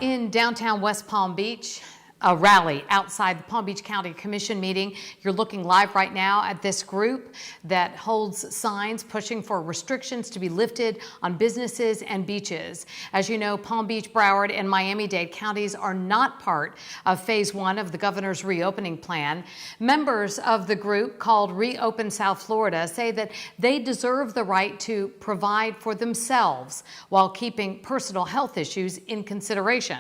In downtown West Palm Beach, a rally outside the Palm Beach County Commission meeting. You're looking live right now at this group that holds signs pushing for restrictions to be lifted on businesses and beaches. As you know, Palm Beach, Broward, and Miami-Dade counties are not part of phase 1 of the governor's reopening plan. Members of the group, called Reopen South Florida, say that they deserve the right to provide for themselves while keeping personal health issues in consideration.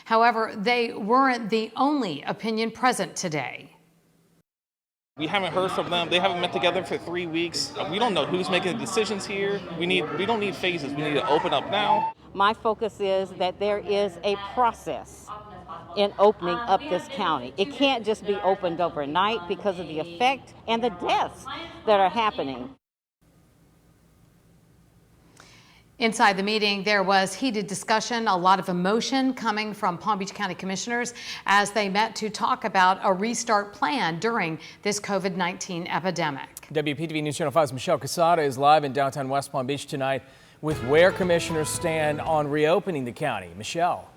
However, they weren't the only opinion present today. We haven't heard from them. They haven't met together for 3 weeks. We don't know who's making the decisions here. We don't need phases. We need to open up now. My focus is that there is a process in opening up this county. It can't just be opened overnight because of the effect and the deaths that are happening. Inside the meeting, there was heated discussion, a lot of emotion coming from Palm Beach County commissioners as they met to talk about a restart plan during this COVID-19 epidemic. WPTV News Channel 5's Michelle QUESADA is live in downtown West Palm Beach tonight with where commissioners stand on reopening the county. Michelle.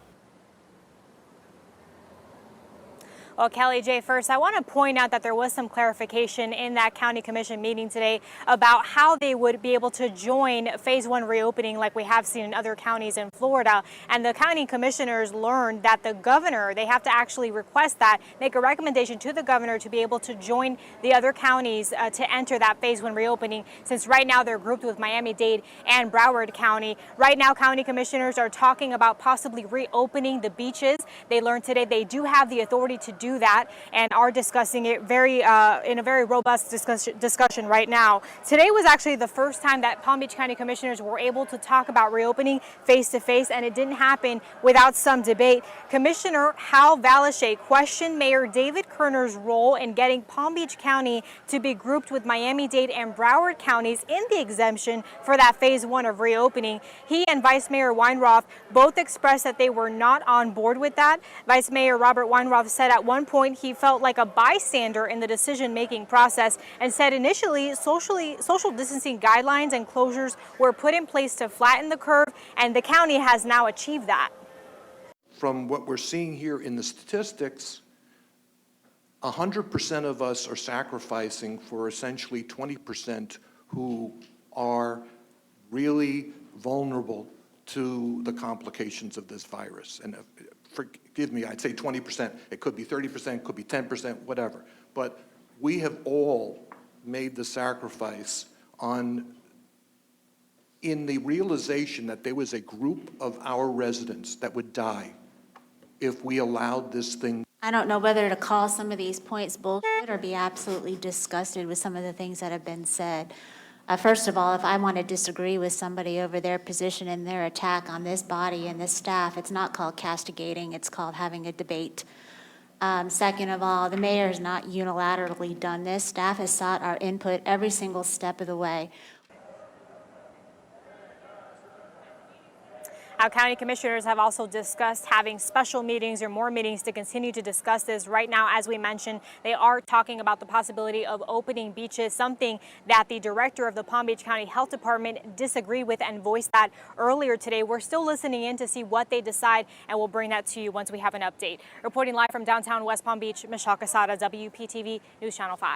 Well, Kelly J, first, I want to point out that there was some clarification in that county commission meeting today about how they would be able to join phase 1 reopening like we have seen in other counties in Florida. And the county commissioners learned that the governor, they have to actually request that, make a recommendation to the governor to be able to join the other counties to enter that phase 1 reopening, since right now they're grouped with Miami-Dade and Broward County. Right now, county commissioners are talking about possibly reopening the beaches. They learned today they do have the authority to do that and are discussing it in a very robust discussion right now. Today was actually the first time that Palm Beach County commissioners were able to talk about reopening face to face, and it didn't happen without some debate. Commissioner Hal Valashay questioned Mayor David Kerner's role in getting Palm Beach County to be grouped with Miami-Dade and Broward counties in the exemption for that phase 1 of reopening. He and Vice Mayor WEINROTH both expressed that they were not on board with that. Vice Mayor Robert WEINROTH said at one point he felt like a bystander in the decision-making process and said initially social distancing guidelines and closures were put in place to flatten the curve, and the county has now achieved that. From what we're seeing here in the statistics, 100% of us are sacrificing for essentially 20% who are really vulnerable to the complications of this virus. And forgive me, I'd say 20%. It could be 30%, could be 10%, whatever. But we have all made the sacrifice in the realization that there was a group of our residents that would die if we allowed this thing. I don't know whether to call some of these points bullshit or be absolutely disgusted with some of the things that have been said. First of all, if I want to disagree with somebody over their position and their attack on this body and this staff, it's not called castigating, it's called having a debate. Second of all, the mayor has not unilaterally done this. Staff has sought our input every single step of the way. Our county commissioners have also discussed having special meetings or more meetings to continue to discuss this. Right now, as we mentioned, they are talking about the possibility of opening beaches, something that the director of the Palm Beach County Health Department disagreed with and voiced that earlier today. We're still listening in to see what they decide, and we'll bring that to you once we have an update. Reporting live from downtown West Palm Beach, Michelle QUESADA, WPTV News Channel 5.